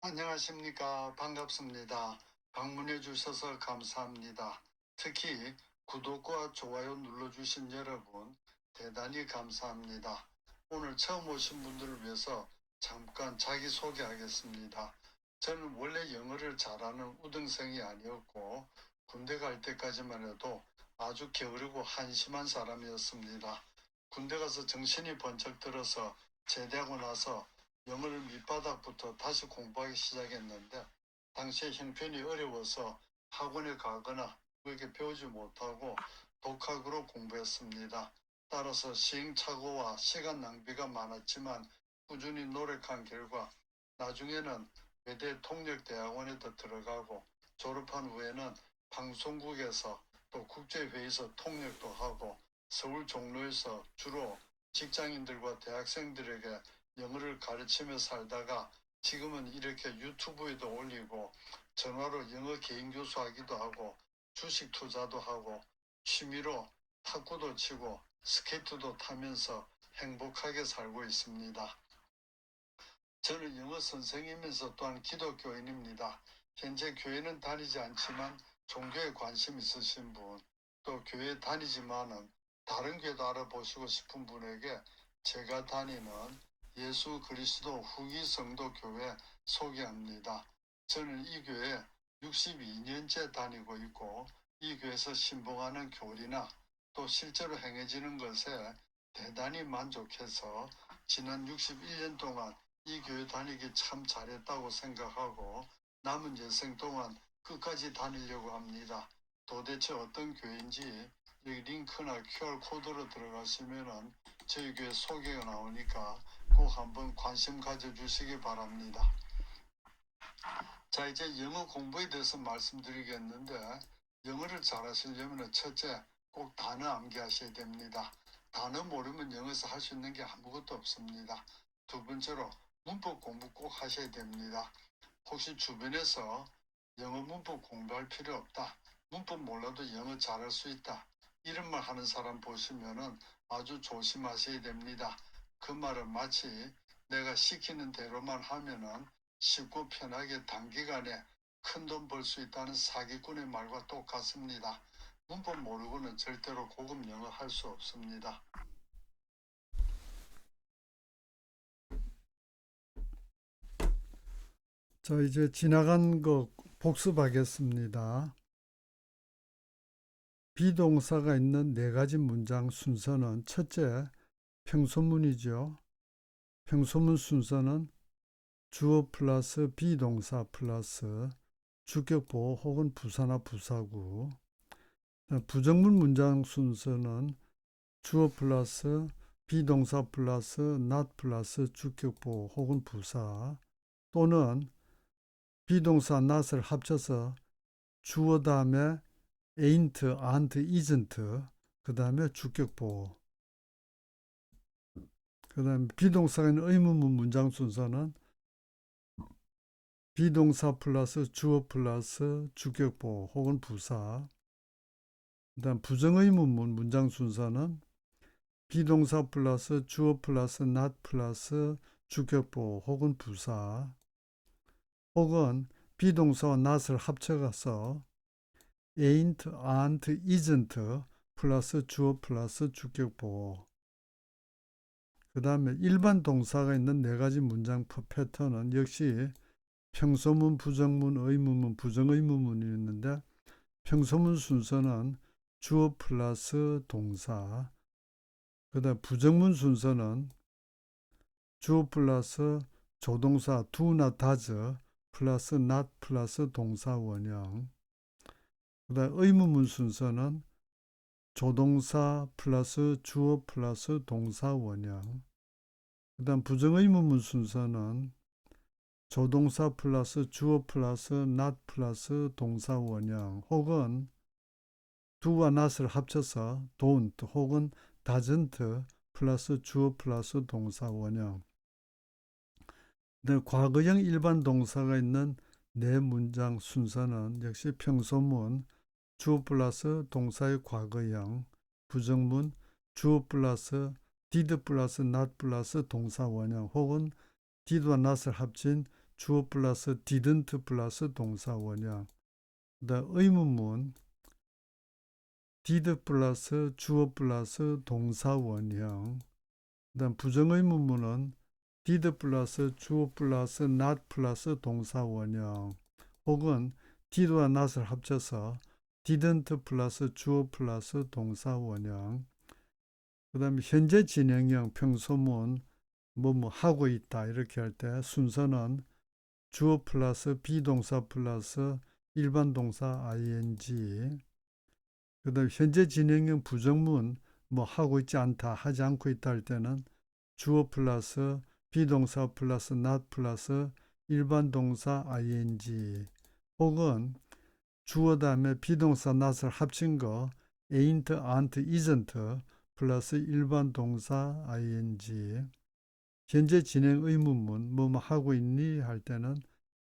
안녕하십니까. 반갑습니다. 방문해 주셔서 감사합니다. 특히 구독과 좋아요 눌러주신 여러분 대단히 감사합니다. 오늘 처음 오신 분들을 위해서 잠깐 자기소개하겠습니다. 저는 원래 영어를 잘하는 우등생이 아니었고 군대 갈 때까지만 해도 아주 게으르고 한심한 사람이었습니다. 군대 가서 정신이 번쩍 들어서 제대하고 나서 영어를 밑바닥부터 다시 공부하기 시작했는데 당시에 형편이 어려워서 학원에 가거나 그렇게 배우지 못하고 독학으로 공부했습니다. 따라서 시행착오와 시간 낭비가 많았지만 꾸준히 노력한 결과 나중에는 외대 통역대학원에도 들어가고 졸업한 후에는 방송국에서 또 국제회의에서 통역도 하고 서울 종로에서 주로 직장인들과 대학생들에게 영어를 가르치며 살다가 지금은 이렇게 유튜브에도 올리고 전화로 영어 개인 교수하기도 하고 주식 투자도 하고 취미로 탁구도 치고 스케이트도 타면서 행복하게 살고 있습니다. 저는 영어 선생이면서 또한 기독교인입니다. 현재 교회는 다니지 않지만 종교에 관심 있으신 분, 또 교회 다니지만은 다른 교회도 알아보시고 싶은 분에게 제가 다니는 예수 그리스도 후기 성도 교회 소개합니다. 저는 이 교회 62년째 다니고 있고 이 교회에서 신봉하는 교리나 또 실제로 행해지는 것에 대단히 만족해서 지난 61년 동안 이 교회 다니기 참 잘했다고 생각하고 남은 여생 동안 끝까지 다니려고 합니다. 도대체 어떤 교회인지 여기 링크나 QR코드로 들어가시면은 저희 교회 소개가 나오니까 꼭 한번 관심 가져주시기 바랍니다. 자, 이제 영어 공부에 대해서 말씀드리겠는데 영어를 잘하시려면 첫째 꼭 단어 암기하셔야 됩니다. 단어 모르면 영어에서 할 수 있는 게 아무것도 없습니다. 두 번째로 문법 공부 꼭 하셔야 됩니다. 혹시 주변에서 영어 문법 공부할 필요 없다, 문법 몰라도 영어 잘할 수 있다, 이런 말 하는 사람 보시면은 아주 조심하셔야 됩니다. 그 말은 마치 내가 시키는 대로만 하면은 쉽고 편하게 단기간에 큰 돈 벌 수 있다는 사기꾼의 말과 똑같습니다. 문법 모르고는 절대로 고급 영어 할 수 없습니다. 자, 이제 지나간 거 복습하겠습니다. 비동사가 있는 네 가지 문장 순서는 첫째, 평소문이죠. 평소문 순서는 주어 플러스 비동사 플러스 주격보호 혹은 부사나 부사구. 부정문 문장 순서는 주어 플러스 비동사 플러스 not 플러스 주격보호 혹은 부사 또는 비동사 not을 합쳐서 주어 다음에 ain't, aren't, isn't, 그 다음에 주격보호. 그 다음에 비동사가 있는 의문문 문장 순서는 비동사 플러스 주어 플러스 주격보호 혹은 부사. 그 다음 부정의문문 문장 순서는 비동사 플러스 주어 플러스 not 플러스 주격보호 혹은 부사. 혹은 비동사와 not을 합쳐서 ain't, aren't, isn't 플러스 주어 플러스 주격보호. 그 다음에 일반 동사가 있는 네 가지 문장 패턴은 역시 평소문, 부정문, 의문문, 부정의문문이 있는데 평소문 순서는 주어 플러스 동사. 그 다음 부정문 순서는 주어 플러스 조동사 do나 does 플러스 not 플러스 동사 원형. 그 다음 의문문 순서는 조동사 플러스 주어 플러스 동사 원형. 그 다음 부정의문문 순서는 조동사 플러스 주어 플러스 not 플러스 동사 원형 혹은 do와 not을 합쳐서 don't 혹은 doesn't 플러스 주어 플러스 동사 원형. 네, 과거형 일반 동사가 있는 네 문장 순서는 역시 평소문 주어 플러스 동사의 과거형, 부정문 주어 플러스 did 플러스 not 플러스 동사 원형 혹은 did와 not을 합친 주어 플러스 didn't 플러스 동사 원형. 그다음 의문문 did 플러스 주어 플러스 동사 원형. 그다음 부정의문문은 did 플러스 주어 플러스 not 플러스 동사 원형. 혹은 did와 not을 합쳐서 didn't 플러스 주어 플러스 동사 원형. 그 다음에 현재 진행형 평소문 뭐 하고 있다 이렇게 할 때 순서는 주어 플러스 비동사 플러스 일반 동사 ing. 그 다음에 현재 진행형 부정문 뭐 하고 있지 않다 하지 않고 있다 할 때는 주어 플러스 비동사 플러스 not 플러스 일반 동사 ing. 혹은 주어 다음에 비동사 not을 합친 거 ain't, aren't, isn't 플러스 일반 동사 ing. 현재 진행 의문문 뭐 하고 있니 할 때는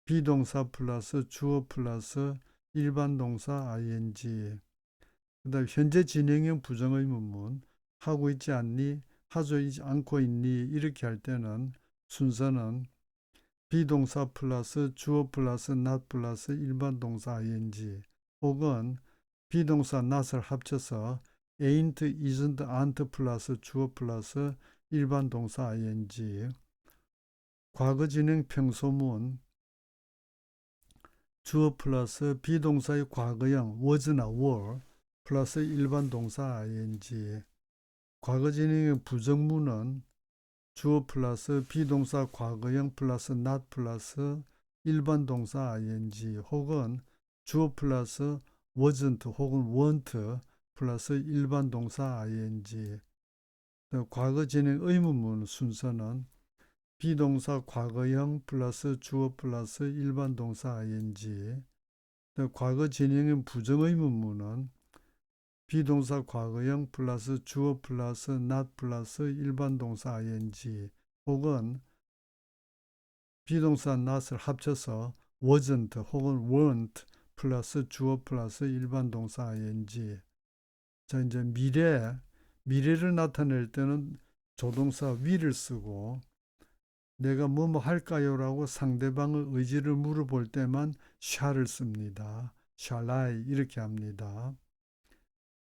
비동사 플러스 주어 플러스 일반 동사 ing. 그다음 현재 진행형 부정의문문 하고 있지 않니 하지 않고 있니 이렇게 할 때는 순서는 비동사 플러스 주어 플러스 not 플러스 일반 동사 ing. 혹은 비동사 not을 합쳐서 ain't, isn't, aren't 플러스 주어 플러스 일반 동사 ing. 과거 진행 평소문 주어 플러스 비동사의 과거형 was나 were 플러스 일반 동사 ing. 과거 진행형 부정문은 주어 플러스 비동사 과거형 플러스 not 플러스 일반 동사 ing. 혹은 주어 플러스 wasn't 혹은 weren't 플러스 일반 동사 ing. 과거 진행 의문문 순서는 비동사 과거형 플러스 주어 플러스 일반 동사 ing. 과거 진행형 부정의문문은 비동사 과거형 플러스 주어 플러스 not 플러스 일반 동사 ing. 혹은 비동사 not을 합쳐서 wasn't 혹은 weren't 플러스 주어 플러스 일반 동사 ing. 자, 이제 미래를 나타낼 때는 조동사 will을 쓰고 내가 뭐뭐 할까요? 라고 상대방의 의지를 물어볼 때만 shall을 씁니다. shall I 이렇게 합니다.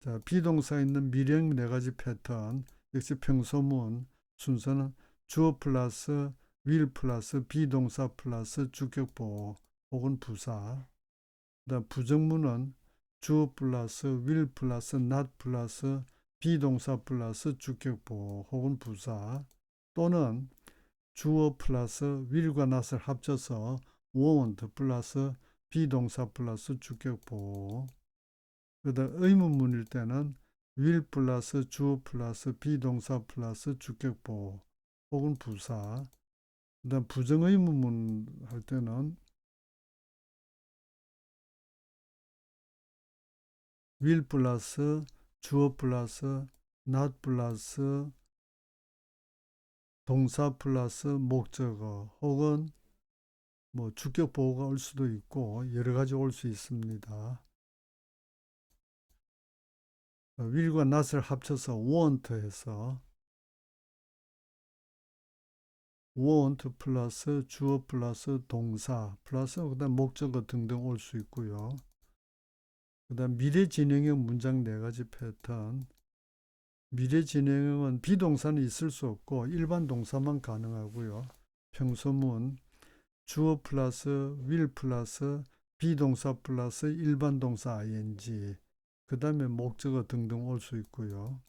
자, 비동사 있는 미래형 네 가지 패턴 역시 평소문 순서는 주어 플러스 will 플러스 비동사 플러스 주격보호 혹은 부사. 그다음 부정문은 주어 플러스 will 플러스 not 플러스 비동사 플러스 주격보호 혹은 부사. 또는 주어 플러스 will과 not을 합쳐서 won't 플러스 비동사 플러스 주격보호. 그다음 의문문일 때는 will 플러스 주어 플러스 비동사 플러스 주격보호 혹은 부사. 그다음 부정의문문 할 때는 will 플러스 주어 플러스 not 플러스 동사 플러스 목적어 혹은 뭐 주격보호가 올 수도 있고 여러 가지 올 수 있습니다. will과 not을 합쳐서 won't 해서 want 플러스 주어 플러스 동사 플러스 그다음 목적어 등등 올 수 있고요. 그다음 미래 진행형 문장 네 가지 패턴. 미래 진행형은 비동사는 있을 수 없고 일반 동사만 가능하고요. 평소문 주어 플러스 will 플러스 비동사 플러스 일반 동사 ing. 그 다음에 목적어 등등 올 수 있고요.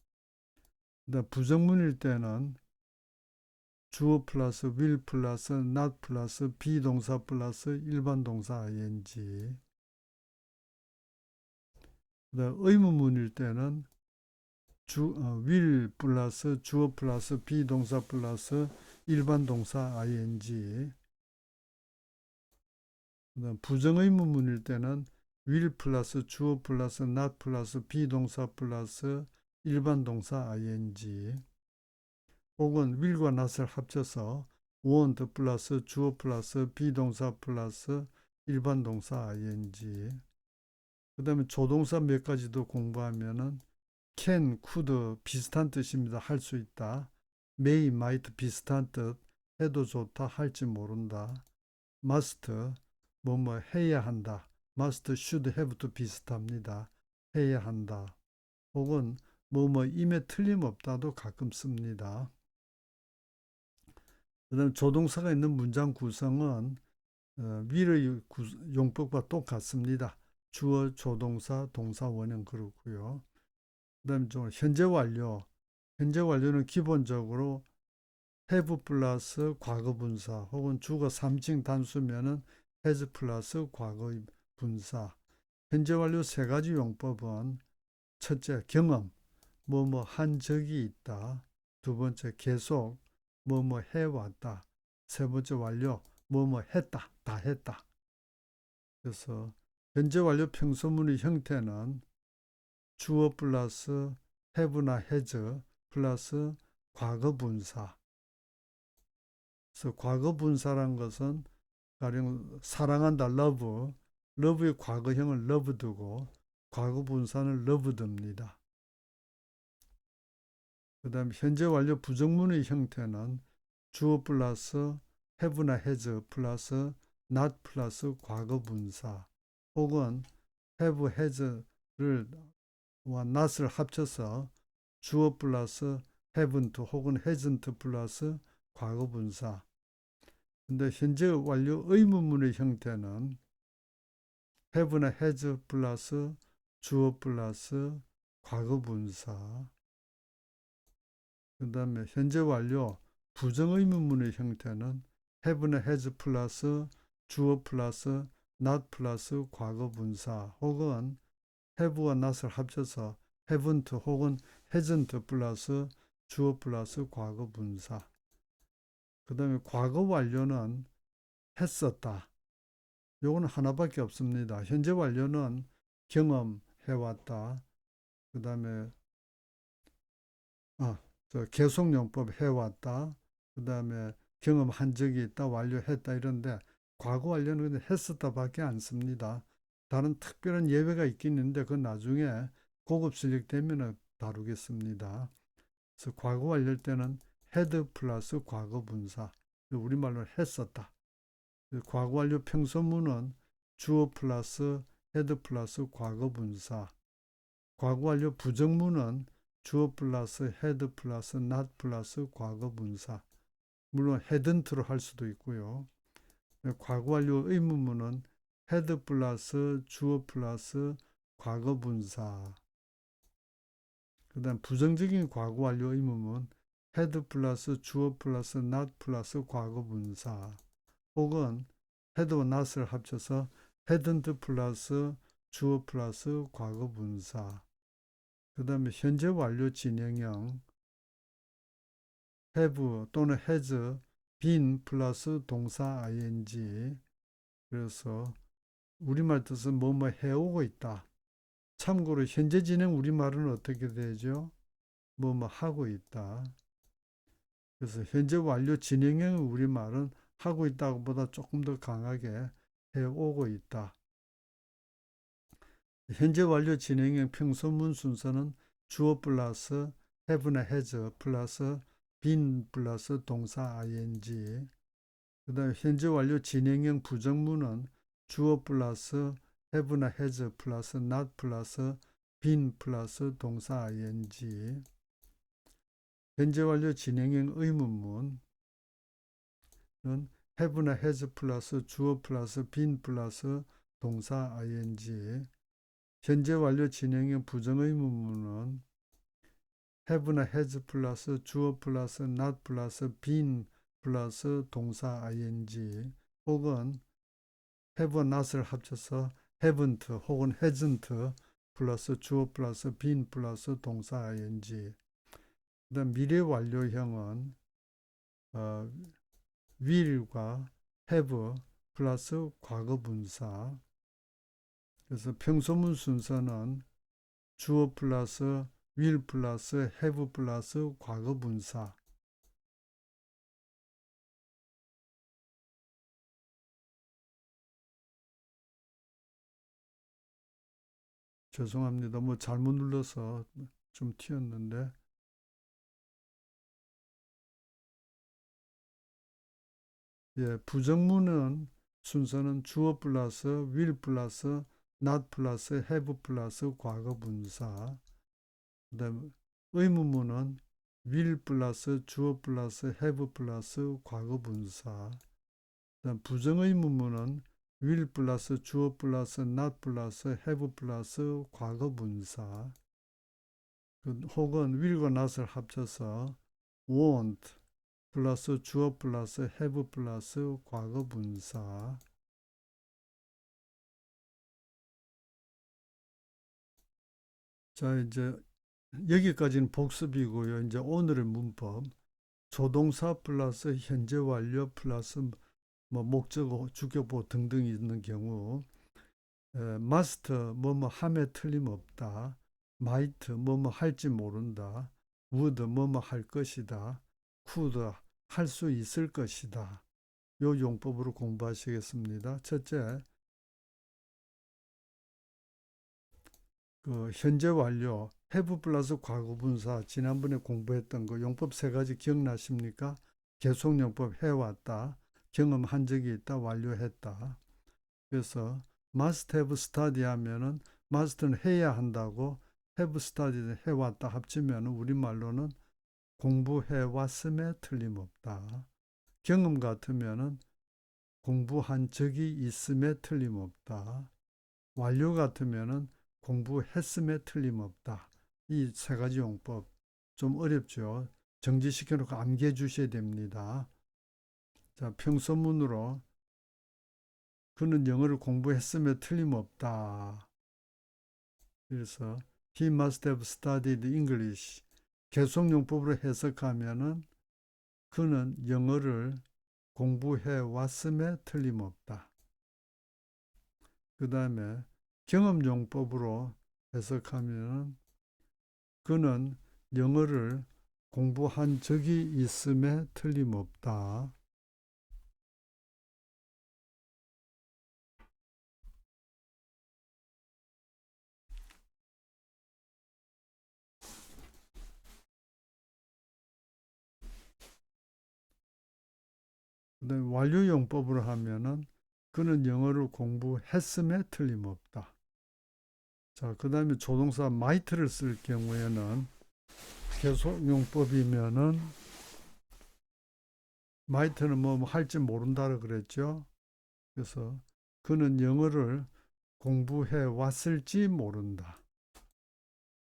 그다음 부정문일 때는 주어 플러스 will 플러스 not 플러스 비동사 플러스 일반 동사 ing. 그다음 의문문일 때는 will 플러스 주어 플러스 비동사 플러스 일반 동사 ing. 그다음 부정의문문일 때는 will 플러스 주어 플러스 not 플러스 비동사 플러스 일반 동사 ing. 혹은 will과 not을 합쳐서 want 플러스 주어 플러스 비동사 플러스 일반 동사 ing. 그 다음에 조동사 몇 가지도 공부하면은 can, could 비슷한 뜻입니다. 할 수 있다. may, might 비슷한 뜻. 해도 좋다. 할지 모른다. must 뭐뭐 해야 한다. must, should, have도 비슷합니다. 해야 한다. 혹은 뭐뭐임에 틀림없다도 가끔 씁니다. 그 다음 조동사가 있는 문장 구성은 위의 용법과 똑같습니다. 주어, 조동사, 동사, 원형 그렇고요. 그 다음에 좀 현재 완료. 현재 완료는 기본적으로 have 플러스 과거 분사 혹은 주가 3층 단수면은 has 플러스 과거 분사. 현재 완료 세 가지 용법은 첫째, 경험, 뭐뭐 한 적이 있다. 두 번째, 계속, 뭐뭐 해왔다. 세 번째, 완료, 뭐뭐 했다. 다 했다. 그래서 현재 완료 평소문의 형태는 주어 플러스 have나 has 플러스 과거 분사. 그래서 과거 분사란 것은 가령 사랑한다, love, love의 과거형을 loved고 과거 분사는 loved입니다. 그 다음 현재 완료 부정문의 형태는 주어 플러스 have나 has 플러스 not 플러스 과거 분사 혹은 have, has를 와 not을 합쳐서 주어 플러스 haven't 혹은 hasn't 플러스 과거 분사. 근데 현재 완료 의문문의 형태는 have나 has 플러스 주어 플러스 과거 분사. 그 다음에 현재 완료 부정의문문의 형태는 have나 has 플러스 주어 플러스 not 플러스 과거 분사 혹은 have와 not을 합쳐서 haven't 혹은 hasn't 플러스 주어 플러스 과거 분사. 그 다음에 과거 완료는 했었다. 요거는 하나밖에 없습니다. 현재 완료는 경험해왔다. 그 다음에 계속용법 해왔다. 그 다음에 경험한 적이 있다. 완료했다. 이런데 과거 완료는 했었다밖에 안 씁니다. 다른 특별한 예외가 있긴 있는데 그건 나중에 고급 실력 되면 다루겠습니다. 그래서 과거 완료일 때는 had 플러스 과거 분사. 우리말로 했었다. 과거 완료 평소문은 주어 플러스 had 플러스 과거 분사. 과거 완료 부정문은 주어 플러스 had 플러스 not 플러스 과거 분사. 물론 hadn't로 할 수도 있고요. 과거 완료 의문문은 had 플러스 주어 플러스 과거 분사. 그 다음 부정적인 과거 완료 의문문 had 플러스 주어 플러스 not 플러스 과거 분사 혹은 had와 not을 합쳐서 hadn't 플러스 주어 플러스 과거 분사. 그 다음에 현재 완료 진행형 have 또는 has been 플러스 동사 ing. 그래서 우리말 뜻은 뭐뭐 해오고 있다. 참고로 현재 진행 우리말은 어떻게 되죠? 뭐뭐 하고 있다. 그래서 현재 완료 진행형 우리말은 하고 있다고 보다 조금 더 강하게 해오고 있다. 현재 완료 진행형 평소문 순서는 주어 플러스 have나 has 플러스 been 플러스 동사 ing. 그 다음에 현재 완료 진행형 부정문은 주어 플러스 have나 has 플러스 not 플러스 been 플러스 동사 ing. 현재 완료 진행형 의문문은 have나 has 플러스 주어 플러스 been 플러스 동사 ing. 현재 완료 진행형 부정의문문은 have나 has 플러스 주어 플러스 not 플러스 been 플러스 동사 ing 혹은 have와 not을 합쳐서 haven't 혹은 hasn't 플러스 주어 플러스 been 플러스 동사 ing. 그다음 미래 완료형은 will과 have 플러스 과거 분사. 그래서 평소문 순서는 주어 플러스 will 플러스 have 플러스 과거 분사. 죄송합니다. 뭐 잘못 눌러서 좀 튀었는데. 예, 부정문은 순서는 주어 플러스 will 플러스 not 플러스 have 플러스 과거 분사. 그다음 의문문은 will 플러스 주어 플러스 have 플러스 과거 분사. 그다음 부정의문문은 will 플러스 주어 플러스 not 플러스 have 플러스 과거 분사. 혹은 will과 not을 합쳐서 want 플러스 주어 플러스 have 플러스 과거 분사. 자, 이제 여기까지는 복습이고요. 이제 오늘의 문법. 조동사 플러스 현재 완료 플러스 뭐 목적어, 주격보 등등이 있는 경우 must 뭐뭐 함에 틀림없다. might 뭐뭐 할지 모른다. would 뭐뭐 할 것이다. could 할 수 있을 것이다. 요 용법으로 공부하시겠습니다. 첫째, 현재 완료 have 플러스 과거분사 지난번에 공부했던 거 용법 세 가지 기억나십니까? 계속용법 해왔다. 경험한 적이 있다. 완료했다. 그래서 must have study 하면은 must는 해야 한다고 have studied 해왔다 합치면 우리말로는 공부해왔음에 틀림없다. 경험 같으면은 공부한 적이 있음에 틀림없다. 완료 같으면은 공부했음에 틀림없다. 이 세 가지 용법 좀 어렵죠. 정지시켜 놓고 암기해 주셔야 됩니다. 자, 평소문으로 그는 영어를 공부했음에 틀림없다. 그래서 he must have studied English. 계속용법으로 해석하면은 그는 영어를 공부해 왔음에 틀림없다. 그 다음에 경험용법으로 해석하면 그는 영어를 공부한 적이 있음에 틀림없다. 그다음에 완료용법으로 하면은 그는 영어를 공부했음에 틀림없다. 자, 그 다음에 조동사 might를 쓸 경우에는 계속용법이면은 might는 뭐 할지 모른다고 그랬죠. 그래서 그는 영어를 공부해 왔을지 모른다.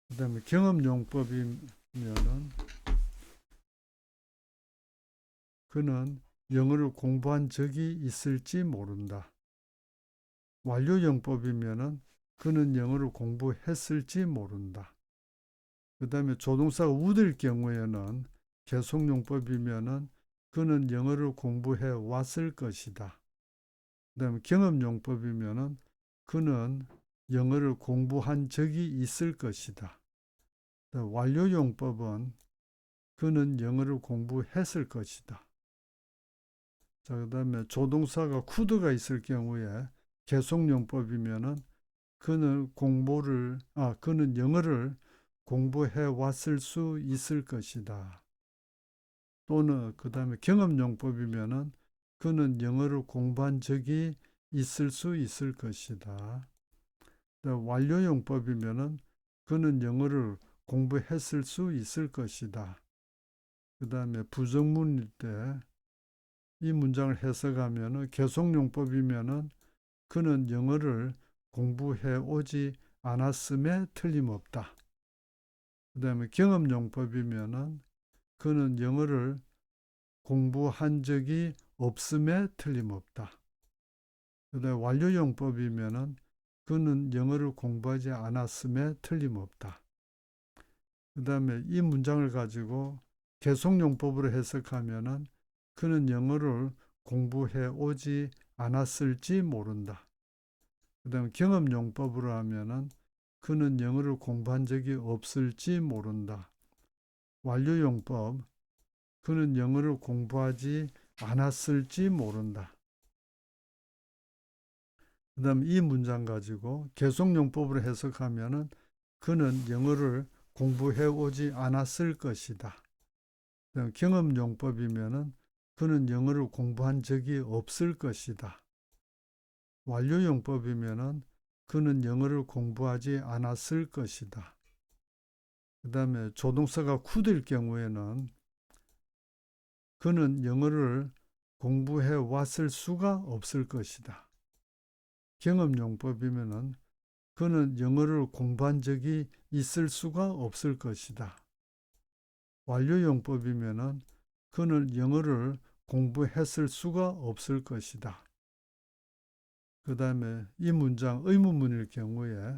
그 다음에 경험용법이면은 그는 영어를 공부한 적이 있을지 모른다. 완료용법이면은 그는 영어를 공부했을지 모른다. 그 다음에 조동사가 would일 경우에는 계속용법이면은 그는 영어를 공부해 왔을 것이다. 그 다음에 경험용법이면은 그는 영어를 공부한 적이 있을 것이다. 완료용법은 그는 영어를 공부했을 것이다. 자, 그 다음에 조동사가 could가 있을 경우에 계속용법이면은 그는 영어를 공부해 왔을 수 있을 것이다. 또는 그 다음에 경험용법이면은 그는 영어를 공부한 적이 있을 수 있을 것이다. 완료용법이면은 그는 영어를 공부했을 수 있을 것이다. 그 다음에 부정문일 때 이 문장을 해석하면은 계속용법이면은 그는 영어를 공부해 오지 않았음에 틀림없다. 그 다음에 경험용법이면은 그는 영어를 공부한 적이 없음에 틀림없다. 그 다음에 완료용법이면은 그는 영어를 공부하지 않았음에 틀림없다. 그 다음에 이 문장을 가지고 계속용법으로 해석하면은 그는 영어를 공부해 오지 않았을지 모른다. 그 다음에 경험용법으로 하면은 그는 영어를 공부한 적이 없을지 모른다. 완료용법, 그는 영어를 공부하지 않았을지 모른다. 그 다음 이 문장 가지고 계속용법으로 해석하면은 그는 영어를 공부해 오지 않았을 것이다. 경험용법이면은 그는 영어를 공부한 적이 없을 것이다. 완료용법이면은 그는 영어를 공부하지 않았을 것이다. 그 다음에 조동사가 could일 경우에는 그는 영어를 공부해 왔을 수가 없을 것이다. 경험용법이면은 그는 영어를 공부한 적이 있을 수가 없을 것이다. 완료용법이면은 그는 영어를 공부했을 수가 없을 것이다. 그 다음에 이 문장 의문문일 경우에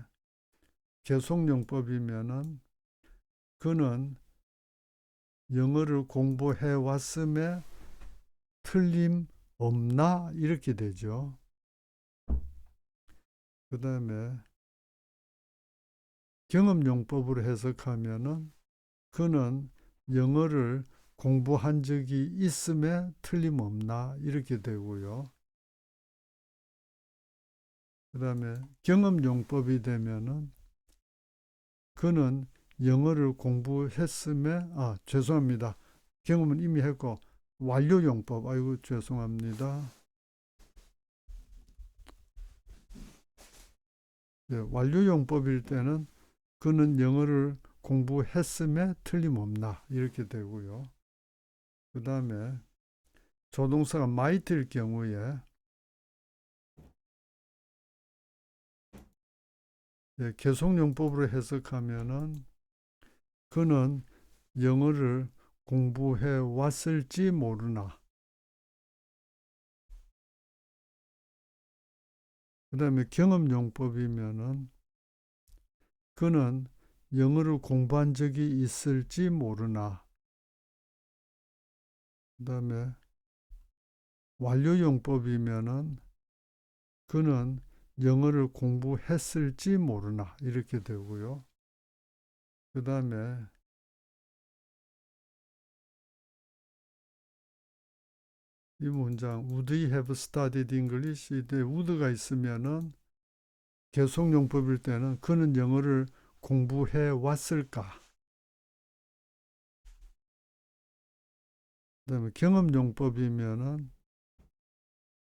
계속용법이면은 그는 영어를 공부해 왔음에 틀림없나 이렇게 되죠. 그 다음에 경험용법으로 해석하면은 그는 영어를 공부한 적이 있음에 틀림없나 이렇게 되고요. 그 다음에 경험용법이 되면은 그는 영어를 공부했음에 죄송합니다. 경험은 이미 했고 완료용법 아이고 죄송합니다. 네, 완료용법일 때는 그는 영어를 공부했음에 틀림없나 이렇게 되고요. 그 다음에 조동사가 might일 경우에 계속용법으로 해석하면은 그는 영어를 공부해 왔을지 모르나. 그 다음에 경험용법이면은 그는 영어를 공부한 적이 있을지 모르나. 그 다음에 완료용법이면은 그는 영어를 공부했을지 모르나 이렇게 되고요. 그 다음에 이 문장 Would he have studied English? 이때 would가 있으면은 계속용법일 때는 그는 영어를 공부해 왔을까? 그다음에 경험용법이면은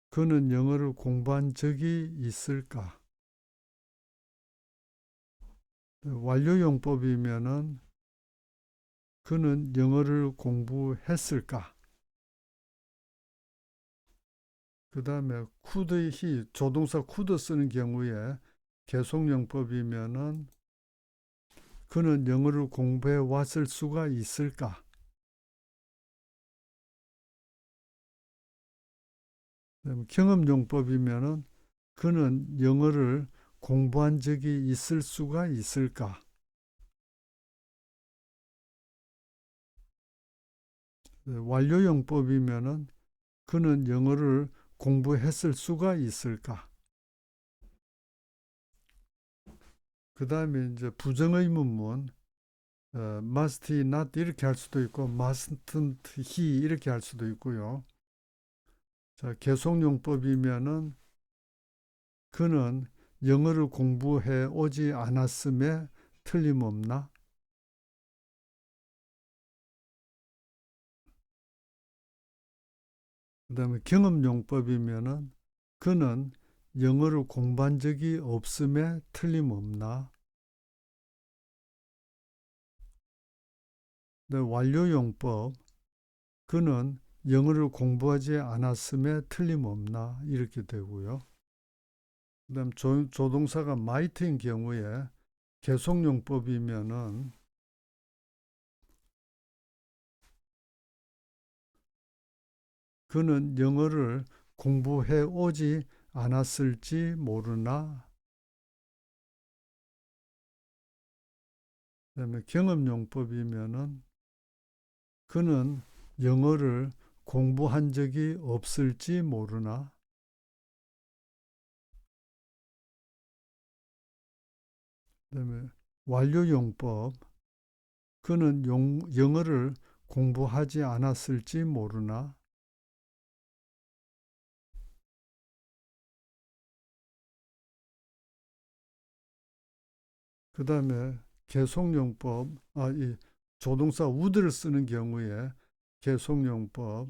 그는 영어를 공부한 적이 있을까? 완료용법이면은 그는 영어를 공부했을까? 그 다음에 could he 조동사 could 쓰는 경우에 계속용법이면은 그는 영어를 공부해 왔을 수가 있을까? 경험용법이면은 그는 영어를 공부한 적이 있을 수가 있을까? 완료용법이면은 그는 영어를 공부했을 수가 있을까? 그 다음에 이제 부정의문문 must he not 이렇게 할 수도 있고 mustn't he 이렇게 할 수도 있고요. 자, 계속용법이면은 그는 영어를 공부해 오지 않았음에 틀림없나? 그 다음에 경험용법이면은 그는 영어를 공부한 적이 없음에 틀림없나? 네, 완료용법 그는 영어를 공부하지 않았음에 틀림없나 이렇게 되고요. 그 다음 조동사가 might인 경우에 계속용법이면은 그는 영어를 공부해 오지 않았을지 모르나. 그다음에 경험용법이면은 그는 영어를 공부한 적이 없을지 모르나. 그다음에 완료용법 그는 영어를 공부하지 않았을지 모르나. 그 다음에 계속용법, 이 조동사 would를 쓰는 경우에 계속용법,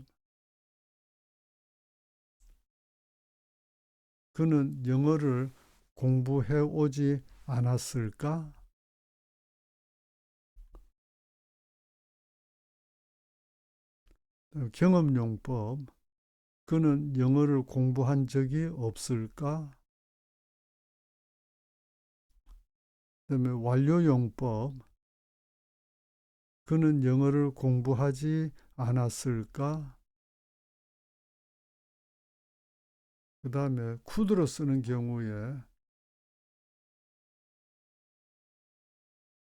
그는 영어를 공부해 오지 않았을까? 경험용법. 그는 영어를 공부한 적이 없을까? 그다음에 완료용법. 그는 영어를 공부하지 않았을까? 그 다음에 could로 쓰는 경우에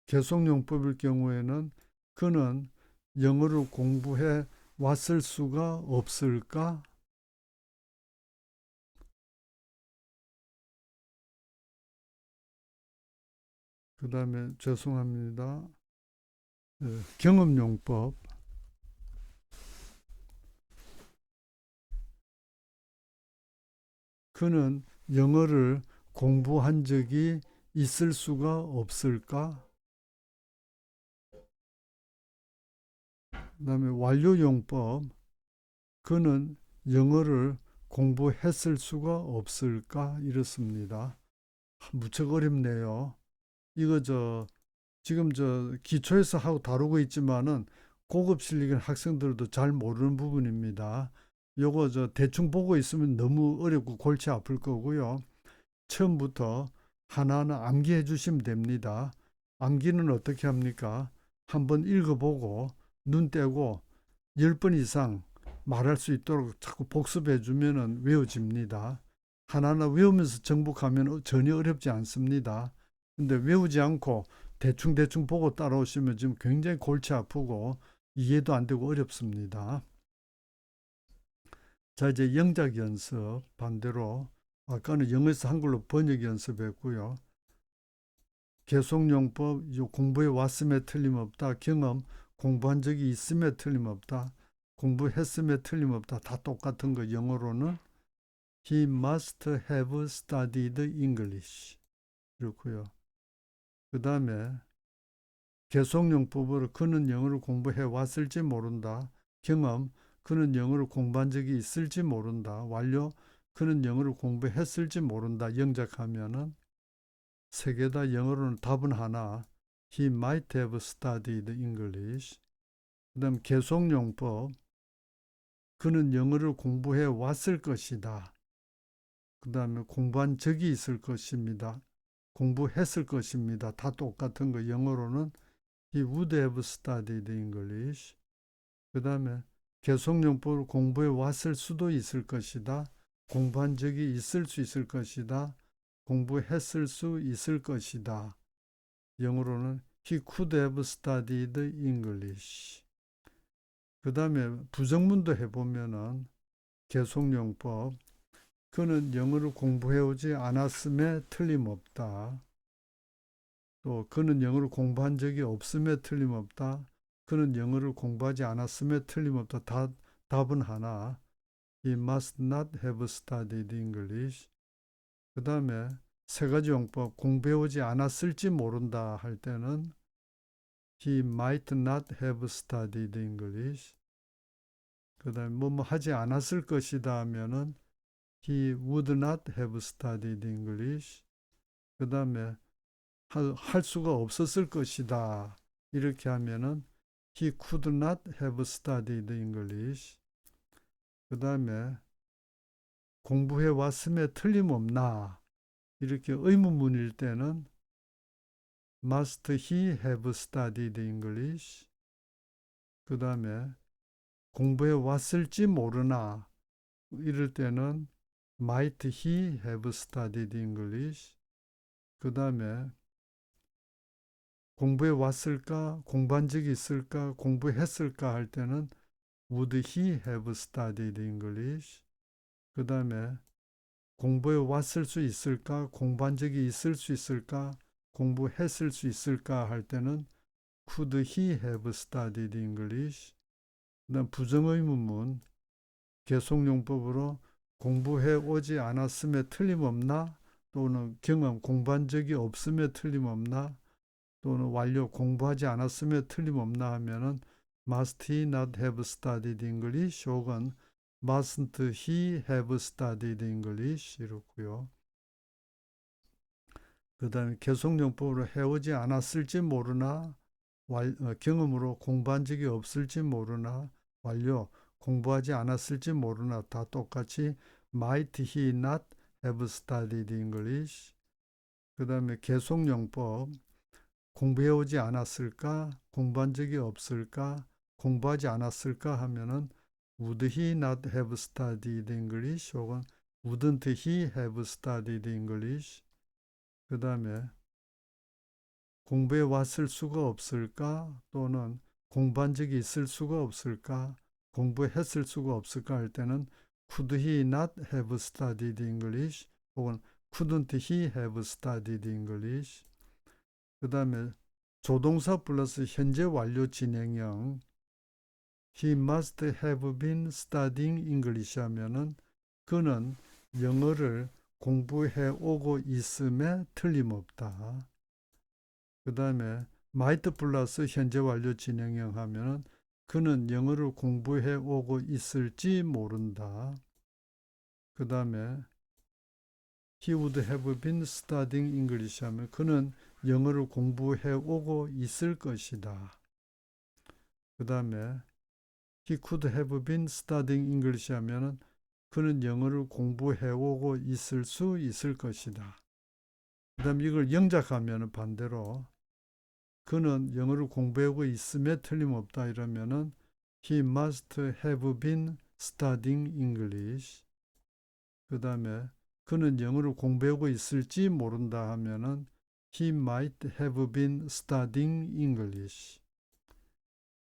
계속용법일 경우에는 그는 영어를 공부해 왔을 수가 없을까? 그 다음에 죄송합니다. 경험용법. 그는 영어를 공부한 적이 있을 수가 없을까? 그 다음에 완료용법. 그는 영어를 공부했을 수가 없을까? 이렇습니다. 무척 어렵네요. 이거 지금 기초에서 하고 다루고 있지만은 고급 실력인 학생들도 잘 모르는 부분입니다. 요거 대충 보고 있으면 너무 어렵고 골치 아플 거고요. 처음부터 하나하나 암기해 주시면 됩니다. 암기는 어떻게 합니까? 한번 읽어보고 눈 떼고 10번 이상 말할 수 있도록 자꾸 복습해 주면은 외워집니다. 하나하나 외우면서 정복하면 전혀 어렵지 않습니다. 근데 외우지 않고 대충대충 보고 따라오시면 지금 굉장히 골치 아프고 이해도 안 되고 어렵습니다. 자, 이제 영작 연습 반대로 아까는 영어에서 한글로 번역 연습했고요. 계속용법 공부해 왔음에 틀림없다. 경험 공부한 적이 있음에 틀림없다. 공부했음에 틀림없다. 다 똑같은 거. 영어로는 He must have studied English. 그렇고요. 그 다음에 계속용법으로 그는 영어를 공부해 왔을지 모른다. 경험 그는 영어를 공부한 적이 있을지 모른다. 완료 그는 영어를 공부했을지 모른다. 영작하면은 세 개 다 영어로는 답은 하나. He might have studied English. 그 다음 계속용법. 그는 영어를 공부해 왔을 것이다. 그 다음에 공부한 적이 있을 것입니다. 공부했을 것입니다. 다 똑같은 거. 영어로는 He would have studied English. 그 다음에 계속용법을 공부해 왔을 수도 있을 것이다. 공부한 적이 있을 수 있을 것이다. 공부했을 수 있을 것이다. 영어로는 He could have studied English. 그 다음에 부정문도 해보면은 계속용법. 그는 영어를 공부해오지 않았음에 틀림없다. 또 그는 영어를 공부한 적이 없음에 틀림없다. 그는 영어를 공부하지 않았음에 틀림없다. 답은 하나. He must not have studied English. 그 다음에 세 가지 용법. 공부해오지 않았을지 모른다 할 때는 He might not have studied English. 그 다음에 뭐뭐 하지 않았을 것이다 하면은 He would not have studied English. 그 다음에 할 수가 없었을 것이다. 이렇게 하면은 He could not have studied English. 그 다음에 공부해 왔음에 틀림없나. 이렇게 의문문일 때는 Must he have studied English? 그 다음에 공부해 왔을지 모르나. 이럴 때는 Might he have studied English? 그 다음에 공부해 왔을까? 공부한 적이 있을까? 공부했을까? 할 때는 Would he have studied English? 그 다음에 공부해 왔을 수 있을까? 공부한 적이 있을 수 있을까? 공부했을 수 있을까? 할 때는 Could he have studied English? 그 다음 부정의문문 계속용법으로 공부해 오지 않았음에 틀림없나? 또는 경험 공부한 적이 없음에 틀림없나? 또는 완료 공부하지 않았음에 틀림없나 하면은 Must he not have studied English? 혹은 mustn't he have studied English? 이렇고요. 그 다음에 계속용법으로 해오지 않았을지 모르나 경험으로 공부한 적이 없을지 모르나 완료 공부하지 않았을지 모르나 다 똑같이 might he not have studied English. 그 다음에 계속용법 공부해오지 않았을까 공부한 적이 없을까 공부하지 않았을까 하면은 would he not have studied English 혹은 wouldn't he have studied English. 그 다음에 공부해 왔을 수가 없을까 또는 공부한 적이 있을 수가 없을까 공부했을 수가 없을까 할 때는 could he not have studied English 혹은 couldn't he have studied English. 그 다음에 조동사 플러스 현재 완료 진행형 he must have been studying English 하면은 그는 영어를 공부해 오고 있음에 틀림없다. 그 다음에 might 플러스 현재 완료 진행형 하면은 그는 영어를 공부해 오고 있을지 모른다. 그 다음에 he would have been studying English 하면 그는 영어를 공부해 오고 있을 것이다. 그 다음에 he could have been studying English 하면은 그는 영어를 공부해 오고 있을 수 있을 것이다. 그 다음에 이걸 영작하면 반대로 그는 영어를 공부하고 있음에 틀림없다 이러면은 he must have been studying English. 그 다음에 그는 영어를 공부하고 있을지 모른다 하면은 he might have been studying English.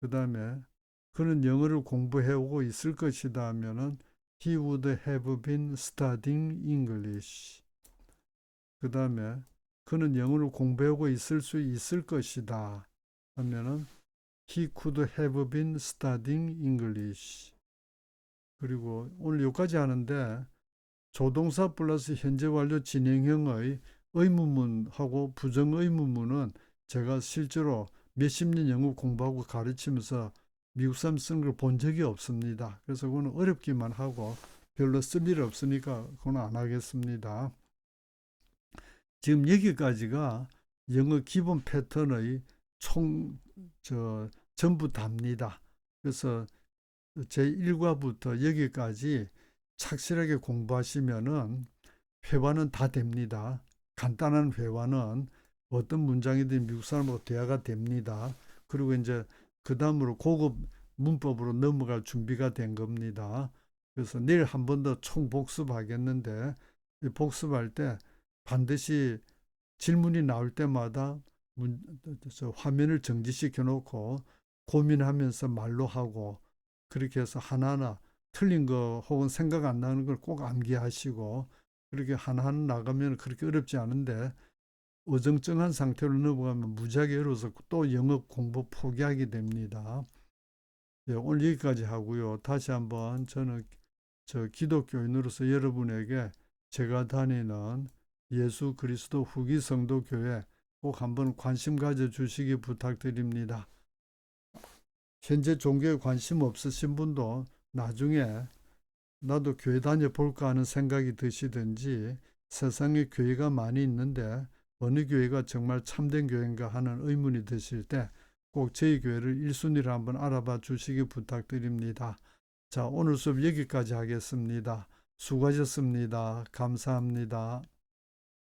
그 다음에 그는 영어를 공부해 오고 있을 것이다 하면은 he would have been studying English. 그 다음에 그는 영어를 공부하고 있을 수 있을 것이다 하면은 he could have been studying English. 그리고 오늘 여기까지 하는데 조동사 플러스 현재 완료 진행형의 의문문하고 부정의문문은 제가 실제로 몇십 년 영어 공부하고 가르치면서 미국 사람 쓰는 걸 본 적이 없습니다. 그래서 그거는 어렵기만 하고 별로 쓸 일 없으니까 그건 안 하겠습니다. 지금 여기까지가 영어 기본 패턴의 전부 답니다. 그래서 제1과부터 여기까지 착실하게 공부하시면은 회화는 다 됩니다. 간단한 회화는 어떤 문장이든 미국 사람하고 대화가 됩니다. 그리고 이제 그 다음으로 고급 문법으로 넘어갈 준비가 된 겁니다. 그래서 내일 한 번 더 총 복습하겠는데 복습할 때 반드시 질문이 나올 때마다 화면을 정지시켜 놓고 고민하면서 말로 하고 그렇게 해서 하나하나 틀린 거 혹은 생각 안 나는 걸 꼭 암기하시고 그렇게 하나하나 나가면 그렇게 어렵지 않은데 어정쩡한 상태로 넘어가면 무지하게 어려워서 또 영어 공부 포기하게 됩니다. 네, 오늘 여기까지 하고요. 다시 한번 저는 기독교인으로서 여러분에게 제가 다니는 예수 그리스도 후기 성도 교회 꼭 한번 관심 가져 주시기 부탁드립니다. 현재 종교에 관심 없으신 분도 나중에 나도 교회 다녀볼까 하는 생각이 드시든지 세상에 교회가 많이 있는데 어느 교회가 정말 참된 교회인가 하는 의문이 드실 때 꼭 저희 교회를 1순위로 한번 알아봐 주시기 부탁드립니다. 자, 오늘 수업 여기까지 하겠습니다. 수고하셨습니다. 감사합니다.